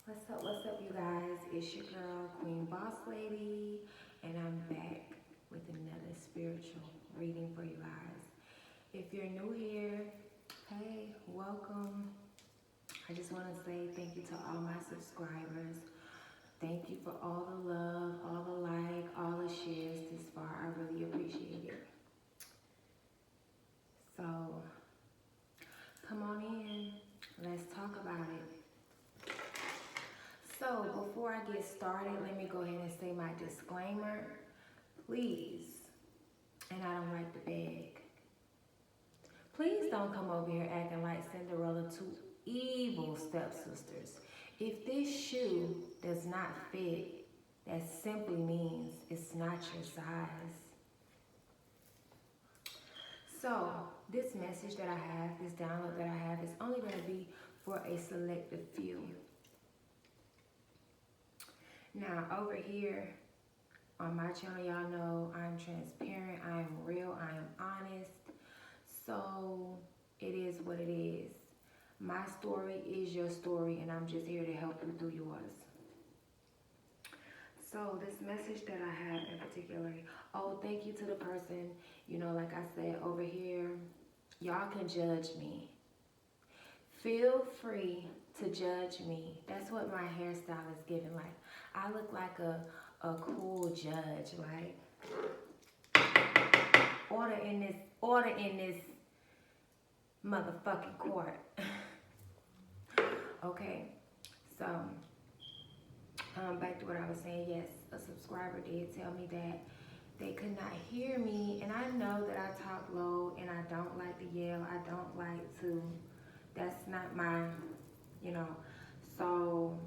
What's up, you guys? It's your girl, Queen Boss Lady, and I'm back with another spiritual reading for you guys. If you're new here, hey, welcome. I just want to say thank you to all my subscribers. Thank you for all the love, all the like, all the shares this far. I really appreciate it. So, come on in. Let's talk about it. So, before I get started, let me go ahead and say my disclaimer. Please, and I don't like to beg, please don't come over here acting like Cinderella two evil stepsisters. If this shoe does not fit, that simply means it's not your size. So, this message that I have, this download that I have, is only going to be for a selective few. Now, over here on my channel, y'all know I'm transparent, I am real, I am honest. So, it is what it is. My story is your story, and I'm just here to help you through yours. So, this message that I have in particular, thank you to the person, like I said, over here, y'all can judge me. Feel free to judge me. This what my hairstyle is giving. Like, I look like a cool judge. Like, order in this motherfucking court. Okay, so back to what I was saying. Yes, a subscriber did tell me that they could not hear me, and I know that I talk low and I don't like to yell. I don't like to. That's not my, So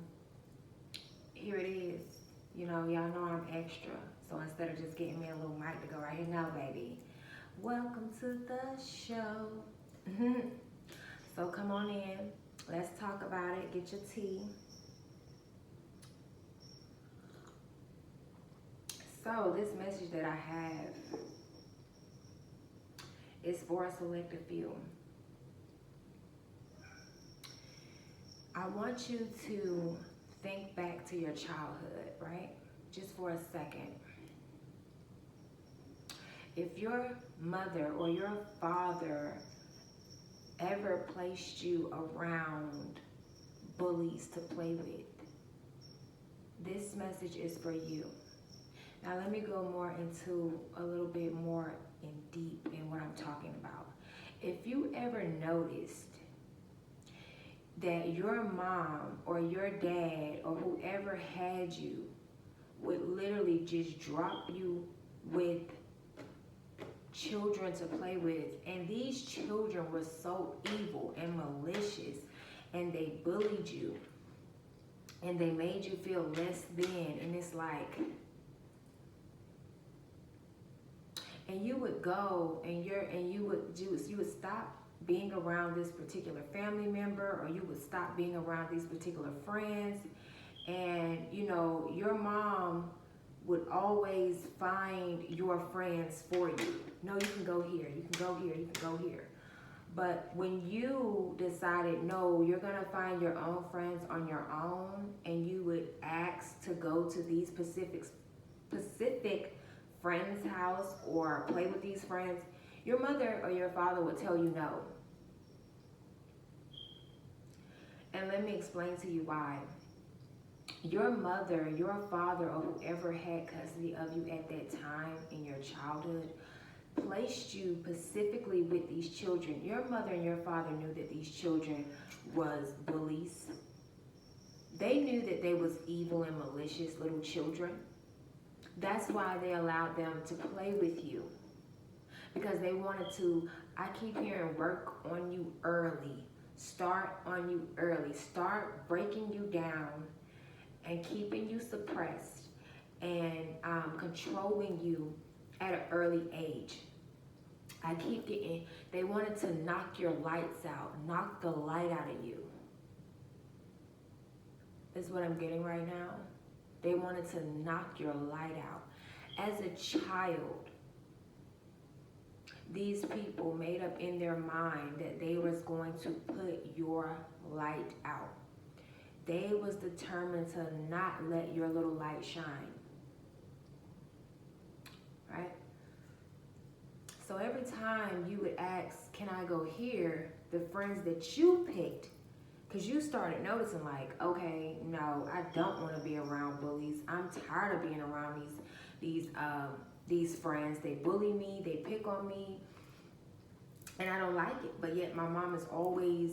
here it is. Y'all know I'm extra. So instead of just getting me a little mic to go right here, now, baby. Welcome to the show. So come on in. Let's talk about it. Get your tea. So this message that I have is for a selective few. I want you to think back to your childhood, right? Just for a second. If your mother or your father ever placed you around bullies to play with, this message is for you. Now let me go more into a little bit more in deep in what I'm talking about. If you ever noticed that your mom or your dad or whoever had you would literally just drop you with children to play with, and these children were so evil and malicious, and they bullied you and they made you feel less than, and it's like, and you would go and you would stop being around this particular family member, or you would stop being around these particular friends, and your mom would always find your friends for you. No, you can go here, you can go here, you can go here. But when you decided, no, you're gonna find your own friends on your own, and you would ask to go to these specific friend's house or play with these friends, your mother or your father would tell you no. And let me explain to you why. Your mother, your father, or whoever had custody of you at that time in your childhood placed you specifically with these children. Your mother and your father knew that these children was bullies. They knew that they was evil and malicious little children. That's why they allowed them to play with you. Because they wanted to, I keep hearing, work on you early. Start on you early. Start breaking you down and keeping you suppressed and controlling you at an early age. I keep getting, they wanted to knock your lights out, knock the light out of you. That's what I'm getting right now. They wanted to knock your light out. As a child, these people made up in their mind that they was going to put your light out. they was determined to not let your little light shine, right? So every time you would ask, can I go here? The friends that you picked, because you started noticing like, okay, no, I don't want to be around bullies. I'm tired of being around these friends. They bully me, they pick on me, and I don't like it. But yet my mom is always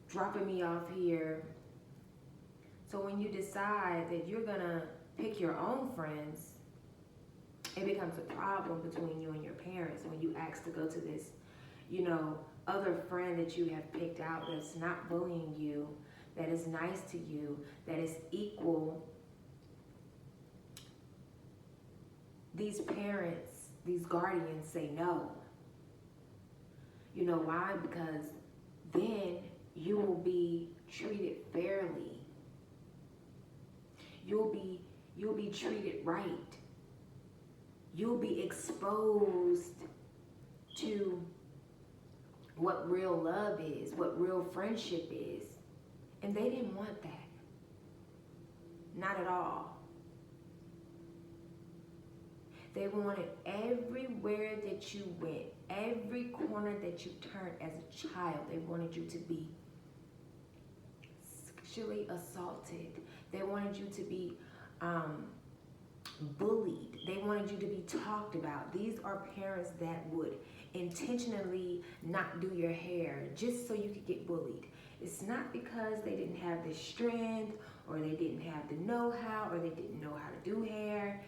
dropping me off here. So when you decide that you're gonna pick your own friends, it becomes a problem between you and your parents when you ask to go to this, other friend that you have picked out that's not bullying you, that is nice to you, that is equal. These parents, these guardians say no. You know why? Because then you will be treated fairly. You'll be treated right. You'll be exposed to what real love is, what real friendship is. And they didn't want that. Not at all. They wanted everywhere that you went, every corner that you turned as a child, they wanted you to be sexually assaulted. They wanted you to be bullied. They wanted you to be talked about. These are parents that would intentionally not do your hair just so you could get bullied. It's not because they didn't have the strength or they didn't have the know-how or they didn't know how to do hair.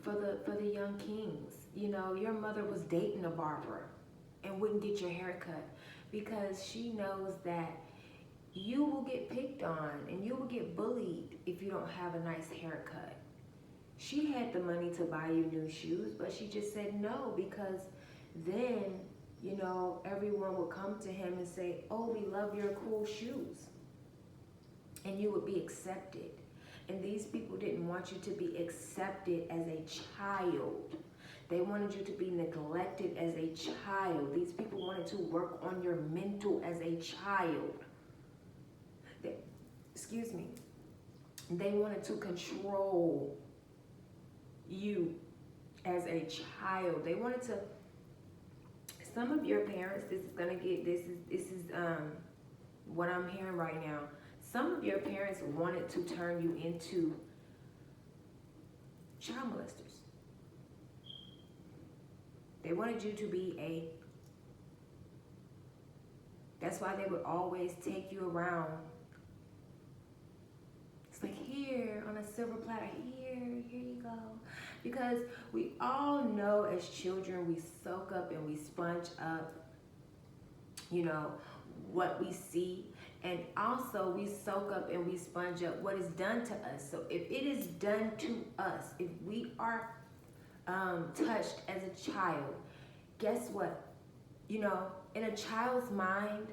For the young kings, your mother was dating a barber and wouldn't get your hair cut because she knows that you will get picked on and you will get bullied if you don't have a nice haircut. She had the money to buy you new shoes, but she just said no because then, everyone would come to him and say, oh, we love your cool shoes. And you would be accepted. And these people didn't want you to be accepted as a child. They wanted you to be neglected as a child. These people wanted to work on your mental as a child. They wanted to control you as a child. They wanted to, some of your parents, this is what I'm hearing right now. Some of your parents wanted to turn you into child molesters. They wanted you to be that's why they would always take you around. It's like, here on a silver platter, here you go. Because we all know as children, we soak up and we sponge up, what we see. And also we soak up and we sponge up what is done to us. So if it is done to us, if we are touched as a child, guess what? In a child's mind,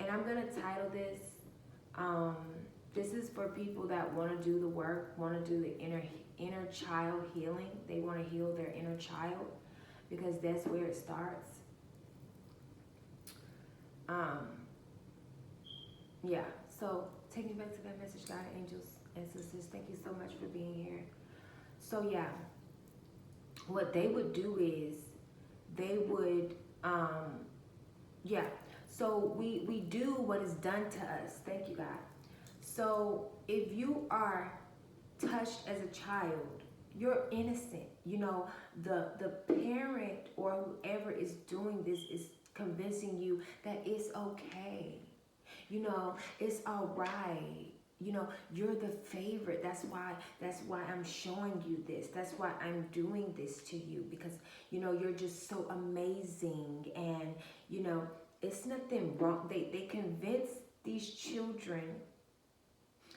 and I'm going to title this, this is for people that want to do the work, want to do the inner child healing. They want to heal their inner child because that's where it starts. Yeah, so take me back to that message, God, angels and sisters. Thank you so much for being here. So yeah, what they would do is they would, so we do what is done to us. Thank you, God. So if you are touched as a child, you're innocent. The parent or whoever is doing this is convincing you that it's okay. It's all right. You're the favorite. That's why I'm showing you this. That's why I'm doing this to you because, you're just so amazing. And, it's nothing wrong. They convince these children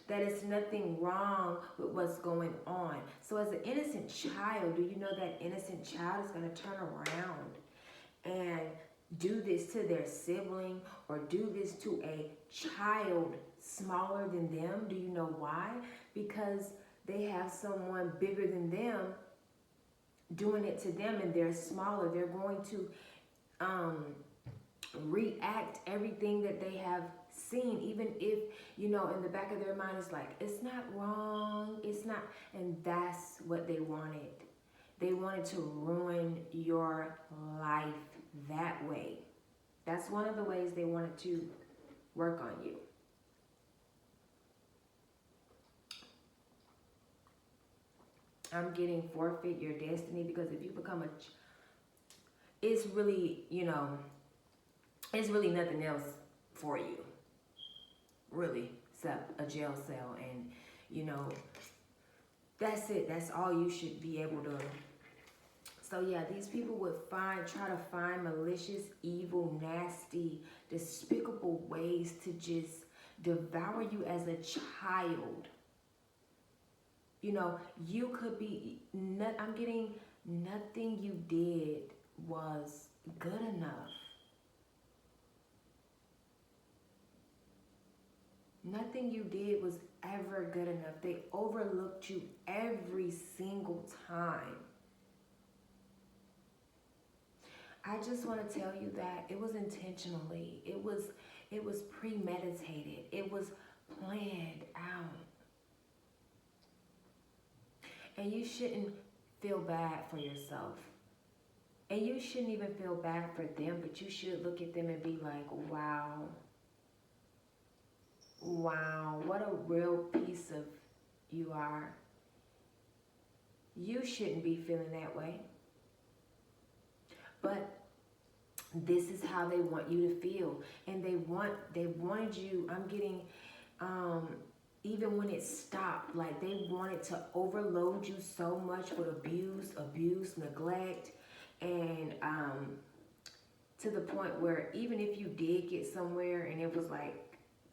that it's nothing wrong with what's going on. So as an innocent child, do you know that innocent child is going to turn around and do this to their sibling or do this to a child smaller than them? Do you know why? Because they have someone bigger than them doing it to them and they're smaller. They're going to react everything that they have seen, even if, you know, in the back of their mind is like, it's not wrong, it's not. And that's what they wanted. They wanted to ruin your life that way. That's one of the ways they wanted to work on you. I'm getting forfeit your destiny, because if you become it's really, you know, it's really nothing else for you, really, except a jail cell. And, you know, that's it. That's all you should be able to. So yeah, these people would try to find malicious, evil, nasty, despicable ways to just devour you as a child. You know, you could be, I'm getting, nothing you did was good enough. Nothing you did was ever good enough. They overlooked you every single time. I just want to tell you that it was intentionally. It was premeditated. It was planned out. And you shouldn't feel bad for yourself. And you shouldn't even feel bad for them, but you should look at them and be like, wow. Wow, what a real piece of you are. You shouldn't be feeling that way. But this is how they want you to feel. And they wanted you, I'm getting, even when it stopped, like they wanted to overload you so much with abuse, neglect, and to the point where even if you did get somewhere and it was like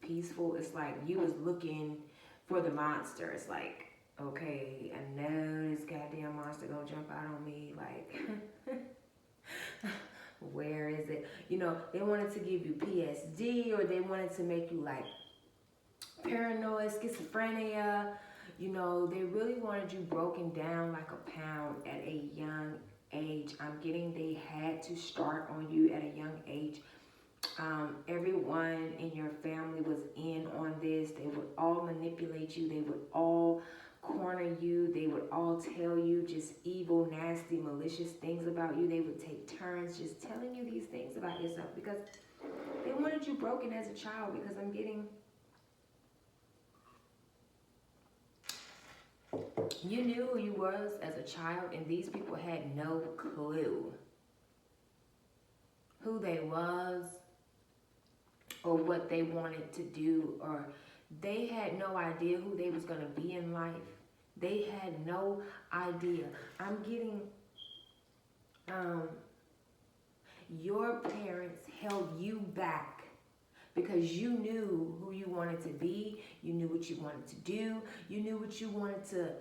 peaceful, it's like you was looking for the monster. It's like, okay, I know this goddamn monster gonna jump out on me, like where is it? You know, they wanted to give you PSD, or they wanted to make you like paranoid, schizophrenia. You know, they really wanted you broken down like a pound at a young age. I'm getting they had to start on you at a young age. Everyone in your family was in on this. They would all manipulate you. They would all corner you. They would all tell you just evil, nasty, malicious things about you. They would take turns just telling you these things about yourself, because they wanted you broken as a child. Because I'm getting, you knew who you was as a child, and these people had no clue who they was or what they wanted to do, or they had no idea who they was going to be in life. They had no idea. I'm getting, your parents held you back because you knew who you wanted to be. You knew what you wanted to do. You knew what you wanted to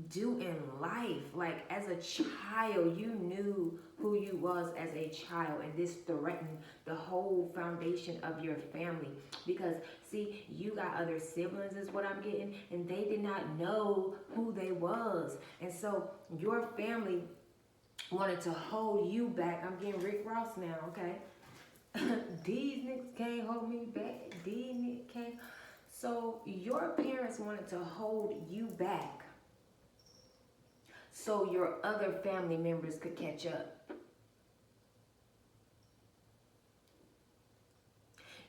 do in life. Like as a child, you knew who you was as a child, and this threatened the whole foundation of your family. Because see, you got other siblings is what I'm getting, and they did not know who they was. And so your family wanted to hold you back. I'm getting Rick Ross now, okay? These niggas can't hold me back. These niggas can't. So your parents wanted to hold you back so your other family members could catch up.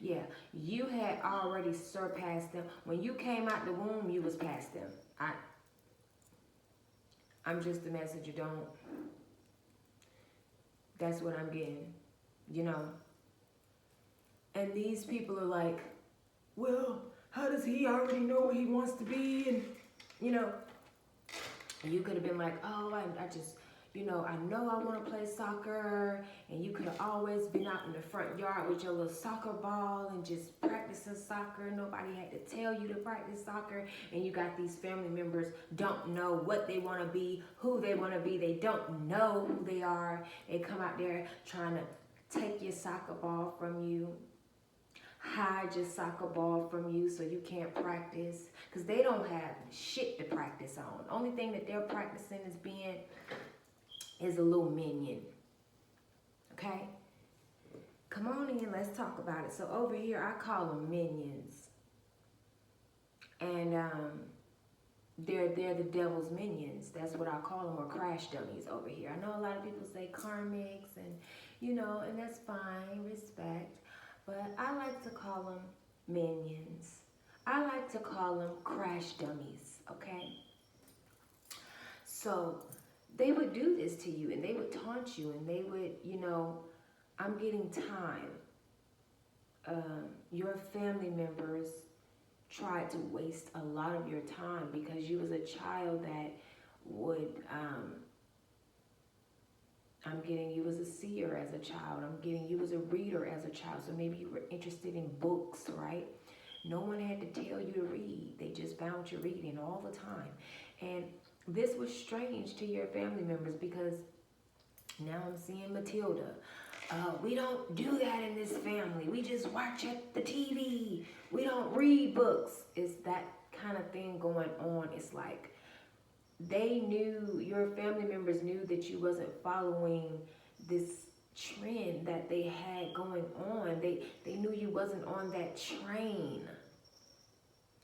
Yeah, you had already surpassed them. When you came out the womb, you was past them. I'm just the messenger. Don't. That's what I'm getting, you know. And these people are like, well, how does he already know what he wants to be? And, you know, you could have been like, oh, I just, you know I want to play soccer. And you could have always been out in the front yard with your little soccer ball and just practicing soccer. Nobody had to tell you to practice soccer. And you got these family members don't know what they want to be, who they want to be. They don't know who they are. They come out there trying to take your soccer ball from you, hide your soccer ball from you so you can't practice, because they don't have shit to practice on. Only thing that they're practicing is a little minion. Okay? Come on in, let's talk about it. So over here, I call them minions. And they're the devil's minions. That's what I call them, or crash dummies over here. I know a lot of people say karmics, and and that's fine, respect. But I like to call them minions. I like to call them crash dummies, okay? So they would do this to you, and they would taunt you, and they would, I'm getting time. Your family members tried to waste a lot of your time because you was a child that would, I'm getting you as a seer as a child. I'm getting you as a reader as a child. So maybe you were interested in books, right? No one had to tell you to read. They just found you reading all the time. And this was strange to your family members because now I'm seeing Matilda. We don't do that in this family. We just watch the TV. We don't read books. It's that kind of thing going on. It's like they knew, your family members knew that you wasn't following this trend that they had going on. They knew you wasn't on that train.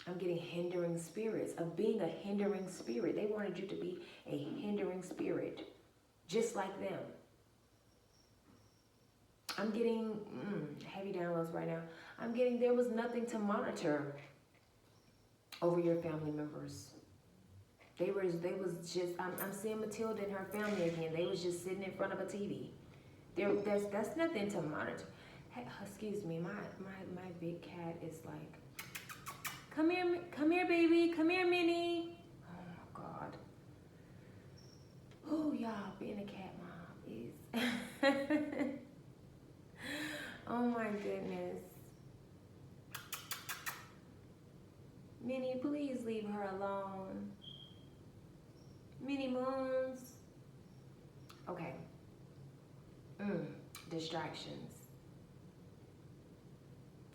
I'm getting hindering spirits, of being a hindering spirit. They wanted you to be a hindering spirit, just like them. I'm getting heavy downloads right now. I'm getting there was nothing to monitor over your family members. They was just, I'm seeing Matilda and her family again. They was just sitting in front of a TV. That's nothing to monitor. Hey, excuse me, my big cat is like, come here, baby, come here, Minnie. Oh my God. Oh y'all, being a cat mom is. Oh my goodness. Minnie, please leave her alone. Minnie Moons. Okay. Distractions.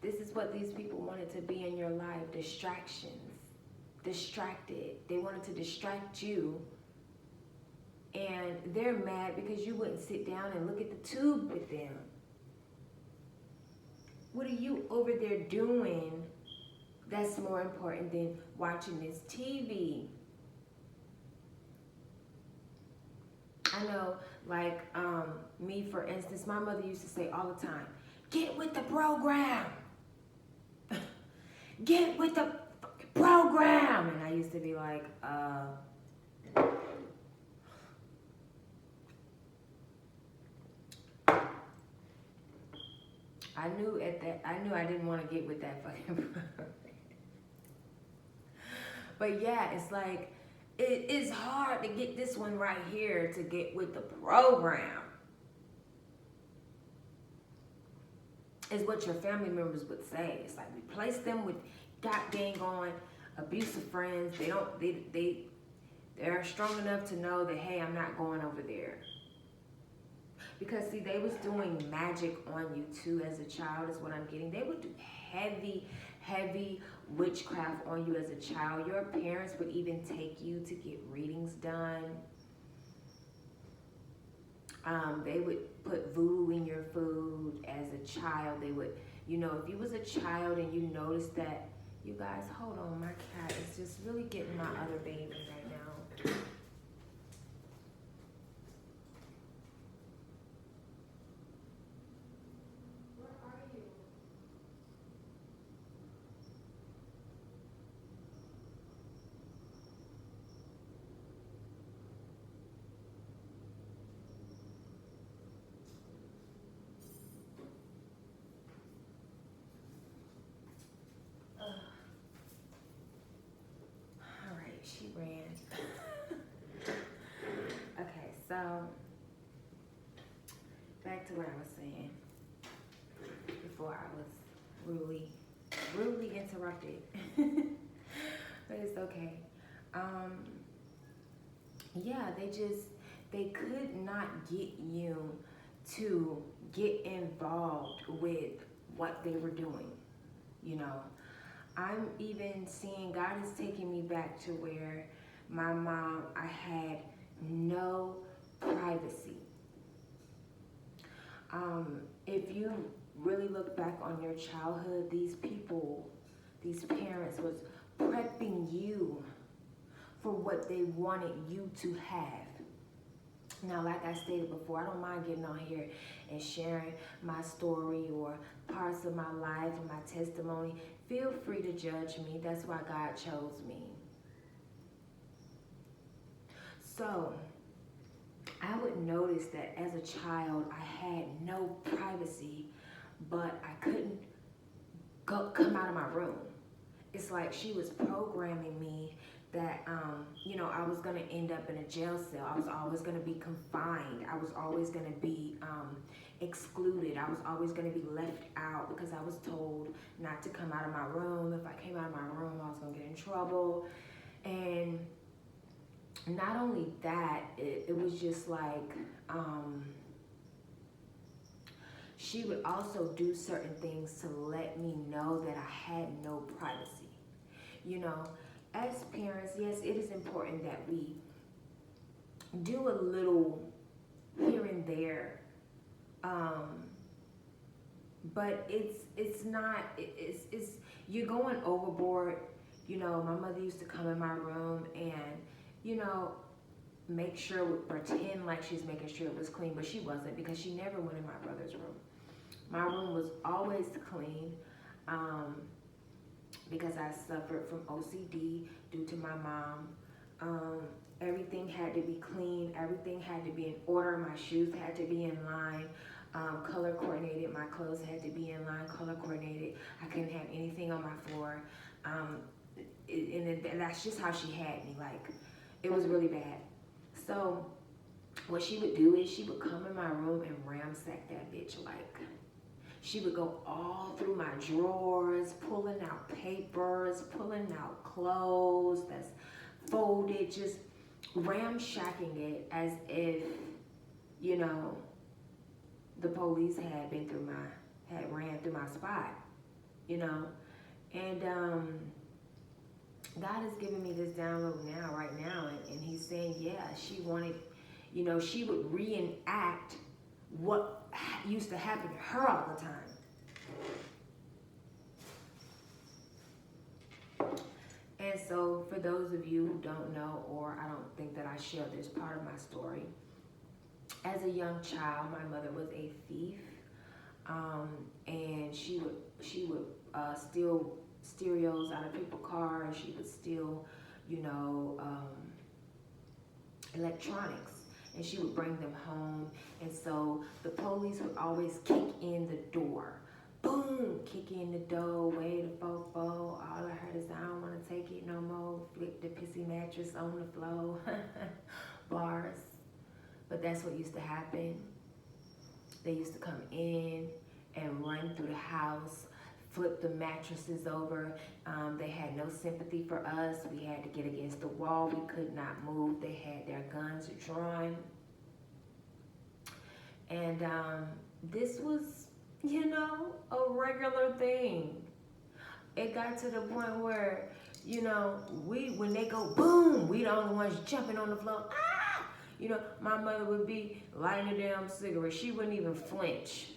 This is what these people wanted to be in your life. Distractions. Distracted. They wanted to distract you. And they're mad because you wouldn't sit down and look at the tube with them. What are you over there doing that's more important than watching this TV? I know, like me, for instance, my mother used to say all the time, get with the program. Get with the program. And I used to be like, I knew I didn't want to get with that fucking program. But yeah, it's like, it is hard to get this one right here to get with the program. Is what your family members would say. It's like, replace them with god dang on abusive friends. They're strong enough to know that, hey, I'm not going over there. Because see, they was doing magic on you too as a child, is what I'm getting. They would do heavy witchcraft on you as a child. Your parents would even take you to get readings done. They would put voodoo in your food as a child. They would, if you was a child and you noticed that, you guys, hold on, my cat is just really getting my other baby right now. She ran. Okay, so back to what I was saying before I was rudely interrupted. But it's okay. Yeah, they could not get you to get involved with what they were doing, I'm even seeing God is taking me back to where my mom, I had no privacy. If you really look back on your childhood, these people, these parents was prepping you for what they wanted you to have. Now, like I stated before, I don't mind getting on here and sharing my story or parts of my life and my testimony. Feel free to judge me. That's why God chose me. So, I would notice that as a child, I had no privacy, but I couldn't come out of my room. It's like she was programming me that, I was going to end up in a jail cell. I was always going to be confined. I was always going to be excluded. I was always going to be left out because I was told not to come out of my room. If I came out of my room, I was going to get in trouble. And not only that, it was just like, she would also do certain things to let me know that I had no privacy. As parents, yes, it is important that we do a little here and there, but it's not, it's you're going overboard. My mother used to come in my room and, make sure, pretend like she's making sure it was clean, but she wasn't, because she never went in my brother's room. My room was always clean, because I suffered from OCD due to my mom. Everything had to be clean. Everything had to be in order. My shoes had to be in line, color coordinated. My clothes had to be in line, color coordinated. I couldn't have anything on my floor. And that's just how she had me. Like, it was really bad. So what she would do is she would come in my room and ransack that bitch. Like, she would go all through my drawers, pulling out papers, pulling out clothes that's folded, just ramshacking it as if, the police had ran through my spot, And God has given me this download right now, and he's saying, yeah, she wanted, she would reenact what used to happen to her all the time. And so for those of you who don't know, or I don't think that I share this part of my story, as a young child, my mother was a thief, and she would steal stereos out of people's cars. She would steal, electronics, and she would bring them home. And so the police would always kick in the door. Boom, kick in the door, way the fofo. All I heard is, I don't want to take it no more. Flip the pissy mattress on the floor. Bars. But that's what used to happen. They used to come in and run through the house, flip the mattresses over. They had no sympathy for us. We had to get against the wall. We could not move. They had their guns drawn. And this was, a regular thing. It got to the point where, when they go boom, we the only ones jumping on the floor. Ah! My mother would be lighting a damn cigarette. She wouldn't even flinch.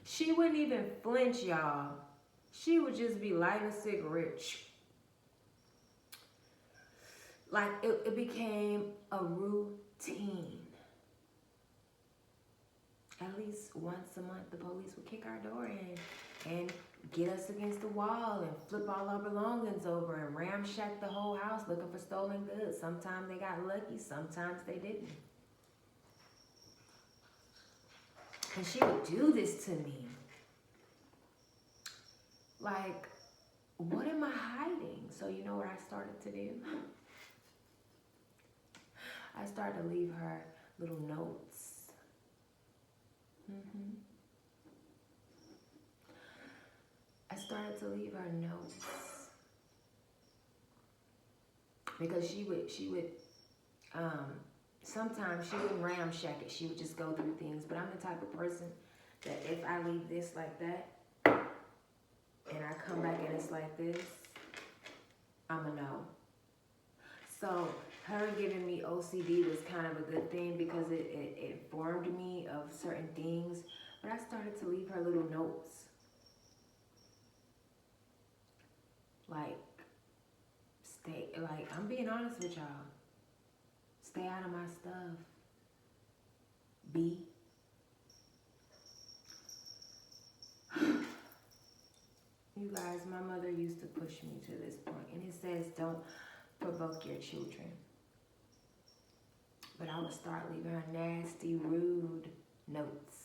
She wouldn't even flinch, y'all. She would just be lighting a cigarette. Like, it became a routine. At least once a month, the police would kick our door in and get us against the wall and flip all our belongings over and ramshack the whole house looking for stolen goods. Sometimes they got lucky, sometimes they didn't. And she would do this to me. Like, what am I hiding? So you know what I started to do? I started to leave her little notes. I started to leave her notes. Because she would sometimes she wouldn't ramshack it. She would just go through things. But I'm the type of person that if I leave this like that, and I come back and it's like this, I'm a no. So her giving me OCD was kind of a good thing because it informed me of certain things. But I started to leave her little notes. Like, I'm being honest with y'all. Stay out of my stuff. B. You guys, my mother used to push me to this point, and it says don't provoke your children. But I would start leaving her nasty, rude notes.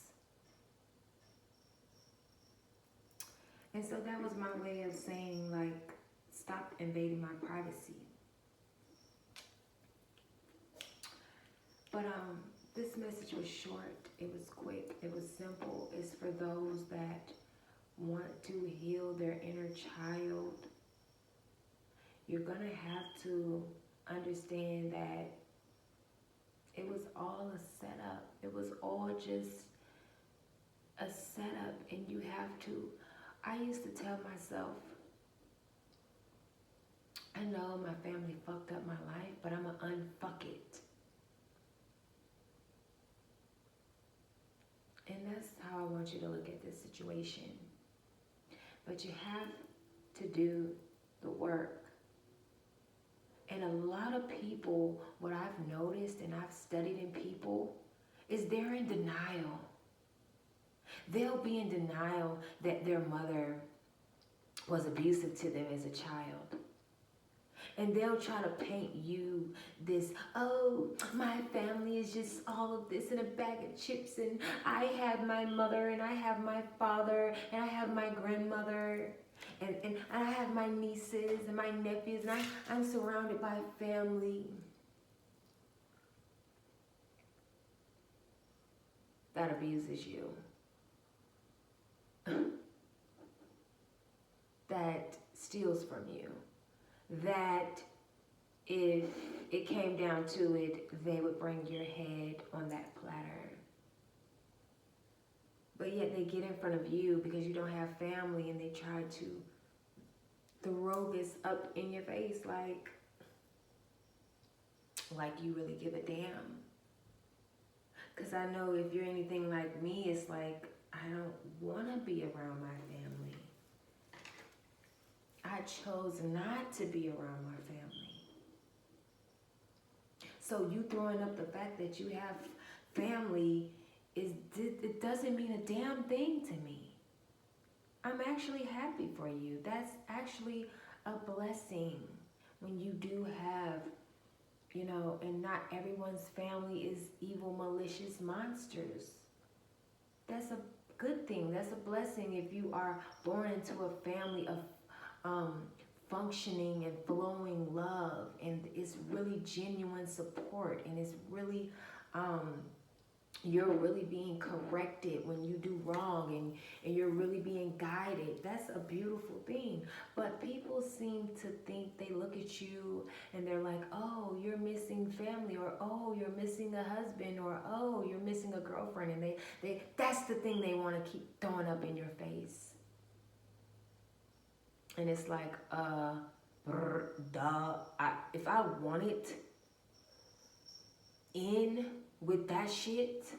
And so that was my way of saying, like, stop invading my privacy. But this message was short, it was quick, it was simple. It's for those that want to heal their inner child. You're gonna have to understand that it was all a setup. It was all just a setup, and you have to. I used to tell myself, I know my family fucked up my life, but I'm gonna unfuck it. And that's how I want you to look at this situation. But you have to do the work. And a lot of people, what I've noticed and I've studied in people, is they're in denial. They'll be in denial that their mother was abusive to them as a child. And they'll try to paint you this, oh, my family is just all of this in a bag of chips, and I have my mother, and I have my father, and I have my grandmother, and I have my nieces and my nephews, and I'm surrounded by family that abuses you. That steals from you. That if it came down to it, they would bring your head on that platter. But yet they get in front of you because you don't have family, and they try to throw this up in your face like you really give a damn. Because I know if you're anything like me, it's like, I don't want to be around my family. I chose not to be around my family. So you throwing up the fact that you have family, it doesn't mean a damn thing to me. I'm actually happy for you. That's actually a blessing when you do have, and not everyone's family is evil, malicious monsters. That's a good thing. That's a blessing if you are born into a family of functioning and flowing love, and it's really genuine support, and it's really you're really being corrected when you do wrong, and you're really being guided. That's a beautiful thing. But people seem to think, they look at you and they're like, oh, you're missing family, or oh, you're missing a husband, or oh, you're missing a girlfriend, and they that's the thing they want to keep throwing up in your face. And it's like, if I wanted in with that shit,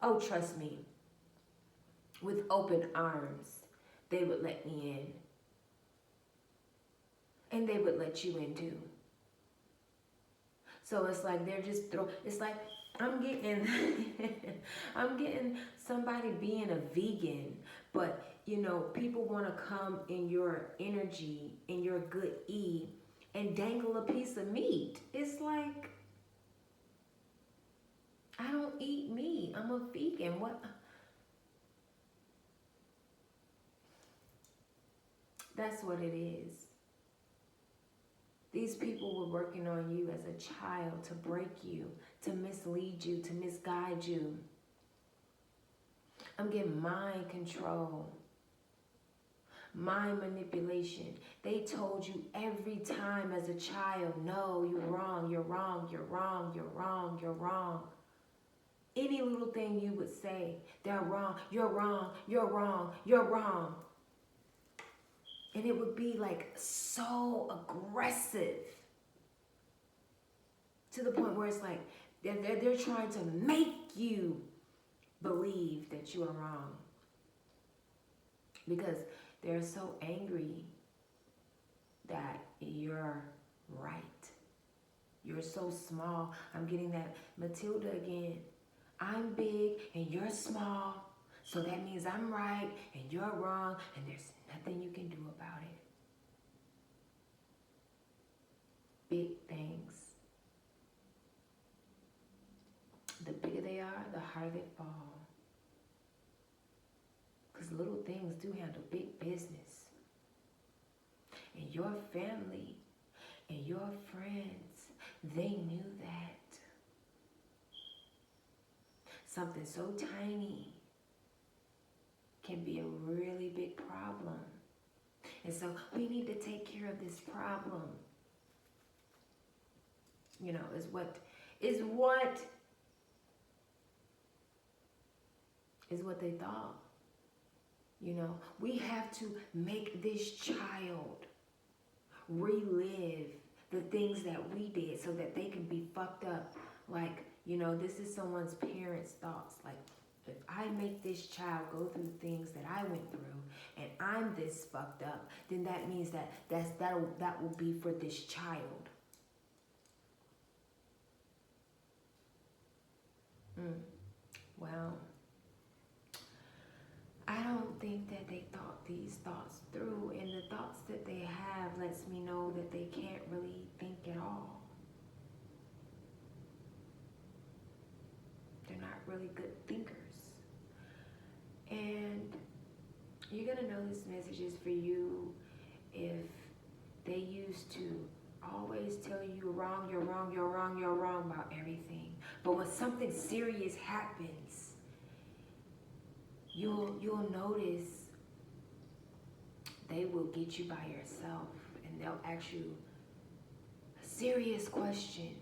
oh, trust me, with open arms, they would let me in. And they would let you in too. So it's like they're just it's like I'm getting I'm getting somebody being a vegan, but people want to come in your energy, in your good E, and dangle a piece of meat. It's like, I don't eat meat. I'm a vegan. What? That's what it is. These people were working on you as a child to break you, to mislead you, to misguide you. I'm getting mind control, mind manipulation. They told you every time as a child, no, you're wrong, you're wrong, you're wrong, you're wrong, you're wrong. Any little thing you would say, they're wrong, you're wrong, you're wrong, you're wrong. And it would be like so aggressive. To the point where it's like they're trying to make you believe that you are wrong. Because they're so angry that you're right. You're so small. I'm getting that Matilda again. I'm big and you're small. So that means I'm right and you're wrong and there's nothing you can do about it. Big things. The bigger they are, the harder they fall. Because little things do handle big business. And your family and your friends, they knew that. Something so tiny can be a really big problem. And so we need to take care of this problem. You know, is what they thought. You know, we have to make this child relive the things that we did so that they can be fucked up. Like, you know, this is someone's parents' thoughts. Like, if I make this child go through things that I went through and I'm this fucked up, then that means that will be for this child. Well, I don't think that they thought these thoughts through, and the thoughts that they have lets me know that they can't really think at all. They're not really good thinkers. And you're gonna know this message is for you if they used to always tell you you're wrong, you're wrong, you're wrong, you're wrong about everything. But when something serious happens, you'll notice they will get you by yourself and they'll ask you a serious question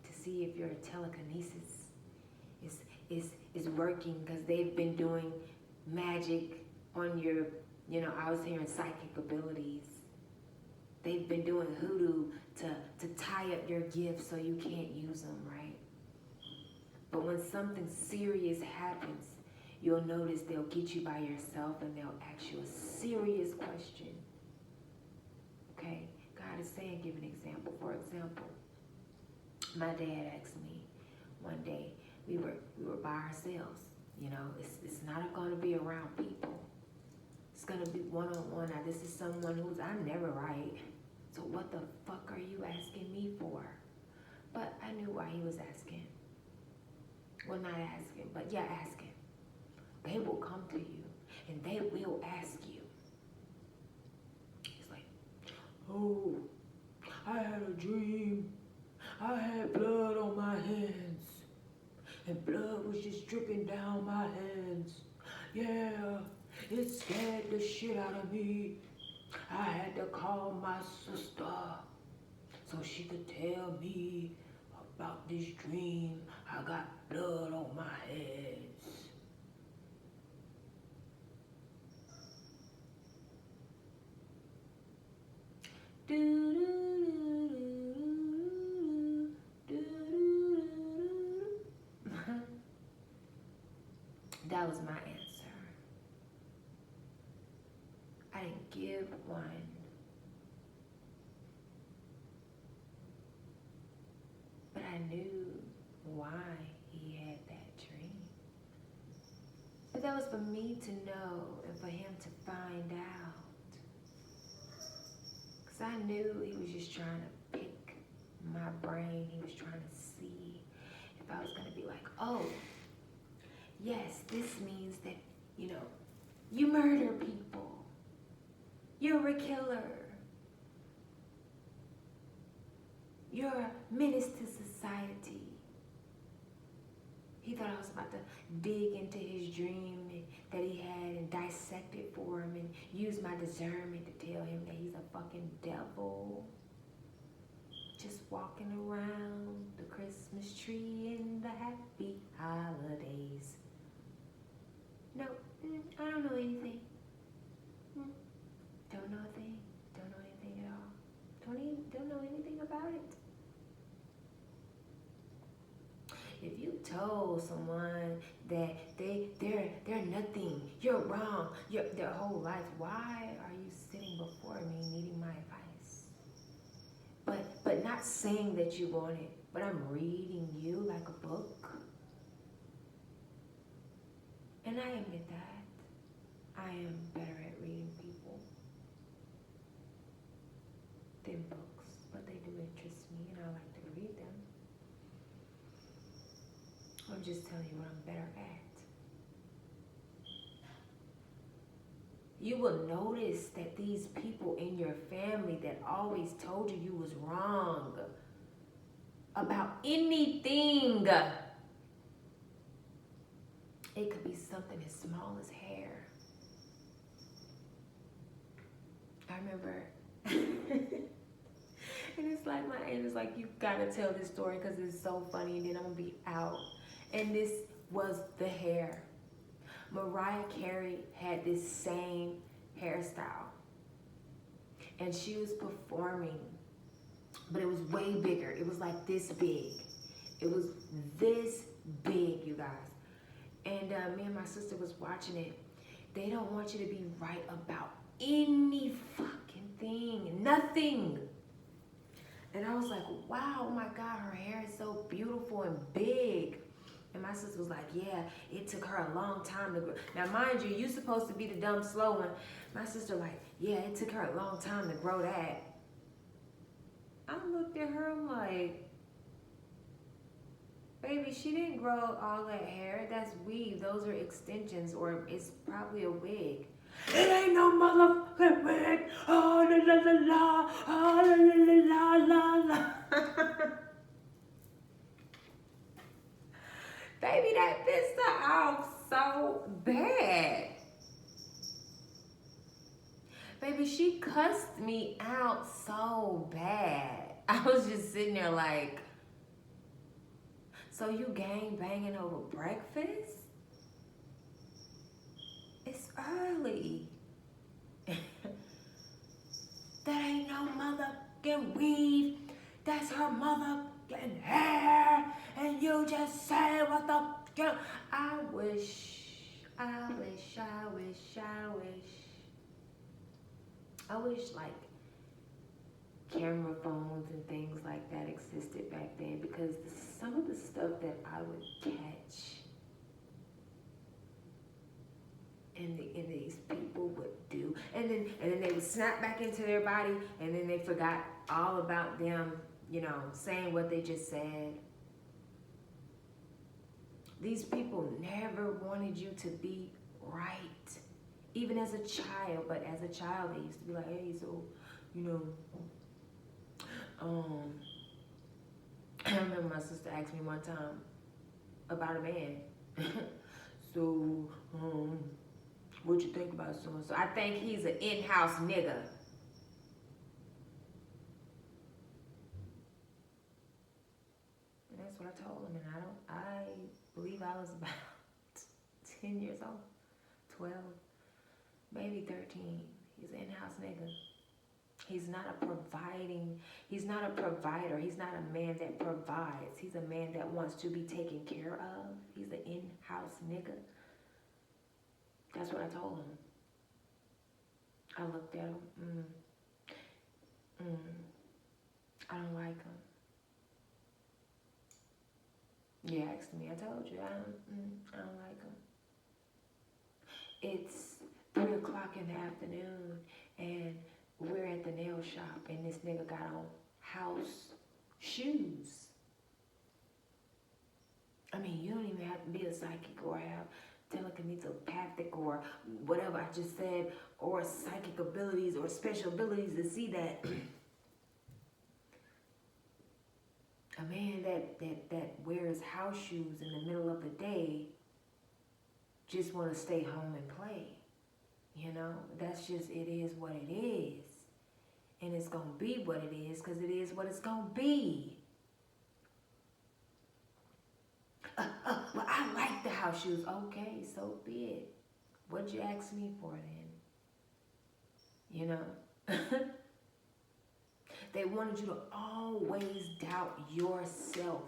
to see if your telekinesis is working, because they've been doing magic on your, you know, I was hearing psychic abilities. They've been doing hoodoo to tie up your gifts so you can't use them, right? But when something serious happens, you'll notice they'll get you by yourself and they'll ask you a serious question. Okay? God is saying, give an example. For example, my dad asked me one day, we were by ourselves. You know, it's not going to be around people. It's going to be one-on-one. Now, this is someone who's, I'm never right. So what the fuck are you asking me for? But I knew why he was asking. Well, not asking, but yeah, asking. They will come to you and they will ask you. It's like, oh, I had a dream. I had blood on my hands. And blood was just dripping down my hands. Yeah, it scared the shit out of me. I had to call my sister so she could tell me about this dream. I got blood on my hands. That was my answer. I didn't give one. But I knew why he had that dream. But that was for me to know and for him to find out. Because I knew he was just trying to pick my brain. He was trying to see if I was going to be like, oh, yes, this means that, you know, you murder people. You're a killer. You're a menace to society. He thought I was about to dig into his dream that he had and dissect it for him and use my discernment to tell him that he's a fucking devil. Just walking around the Christmas tree in the happy holidays. No, I don't know anything. Don't know a thing. Don't know anything at all. Don't know anything about it. told someone that they're nothing, you're wrong, their whole life, why are you sitting before me needing my advice? But not saying that you want it, but I'm reading you like a book. And I admit that I am better at reading people than books, but they do interest me and I like to read them. I'm just telling you what I'm better at. You will notice that these people in your family that always told you you was wrong about anything, it could be something as small as hair. I remember, and it's like my aunt is like, you gotta tell this story because it's so funny, and then I'm gonna be out. And this was the hair. Mariah Carey had this same hairstyle, and she was performing, but it was way bigger. It was like this big. It was this big, you guys. And me and my sister was watching it. They don't want you to be right about any fucking thing, nothing. And I was like, wow, oh my God, her hair is so beautiful and big. And my sister was like, yeah, it took her a long time to grow. Now, mind you, you're supposed to be the dumb, slow one. My sister like, yeah, it took her a long time to grow that. I looked at her, I'm like, baby, she didn't grow all that hair. That's weave. Those are extensions, or it's probably a wig. It ain't no motherfucking wig. Oh, la la la la. Oh, la la la la la. Baby, that pissed her off so bad. Baby, she cussed me out so bad. I was just sitting there like, so you gang banging over breakfast? It's early. That ain't no motherfucking weave. That's her motherfucking hair. And you just say what the fuck. I wish like camera phones and things like that existed back then, because some of the stuff that I would catch and these people would do, and then they would snap back into their body, and then they forgot all about them, you know, saying what they just said. These people never wanted you to be right, even as a child. But as a child, they used to be like, hey, so, you know, I remember my sister asked me one time about a man. So, what you think about so-and-so? I think he's an in-house nigga. And that's what I told him, and I believe I was about 10 years old, 12, maybe 13. He's an in-house nigga. He's not a provider. He's not a man that provides. He's a man that wants to be taken care of. He's an in-house nigga. That's what I told him. I looked at him. I don't like him. You asked me. I told you. I don't like him. It's 3 o'clock in the afternoon, and we're at the nail shop, and this nigga got on house shoes. I mean, you don't even have to be a psychic or have telepathic or whatever I just said, or psychic abilities or special abilities to see that. A man that wears house shoes in the middle of the day just want to stay home and play. You know, that's just, it is what it is. And it's going to be what it is, because it is what it's going to be. Well, I like the house shoes. Okay, so be it. What'd you ask me for then? You know? They wanted you to always doubt yourself.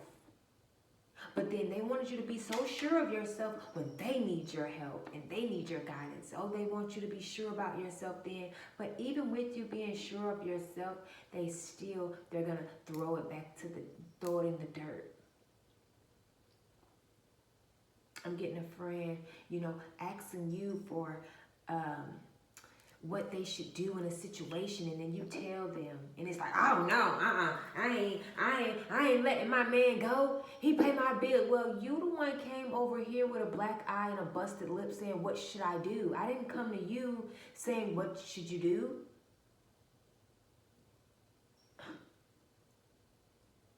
But then they wanted you to be so sure of yourself when they need your help and they need your guidance. Oh, they want you to be sure about yourself then. But even with you being sure of yourself, they're going to throw it in the dirt. I'm getting a friend, asking you for what they should do in a situation, and then you tell them, and it's like, oh no, I ain't letting my man go. He pay my bill. Well, you the one came over here with a black eye and a busted lip saying, what should I do? I didn't come to you saying, what should you do?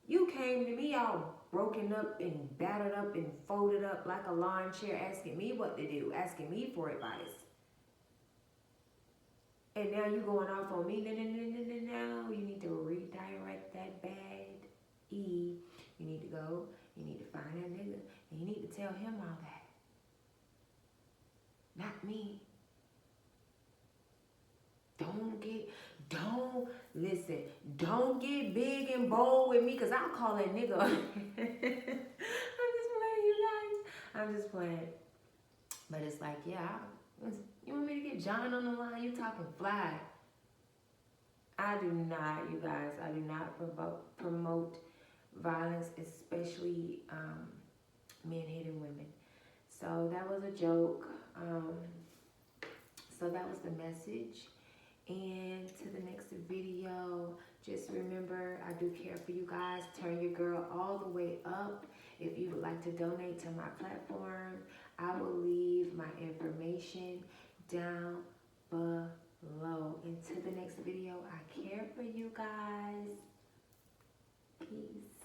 You came to me all broken up and battered up and folded up like a lawn chair, asking me what to do, asking me for advice. And now you going off on me. No. You need to redirect that bad E. You need to go. You need to find that nigga. And you need to tell him all that. Not me. Don't get big and bold with me, because I'll call that nigga. I'm just playing, you guys. I'm just playing. But it's like, yeah, you want me to get John on the line? You talking fly. I do not, you guys. I do not promote violence, especially men hitting women. So that was a joke. So that was the message. And to the next video, just remember, I do care for you guys. Turn your girl all the way up. If you would like to donate to my platform, I will leave my information down below. And to the next video, I care for you guys. Peace.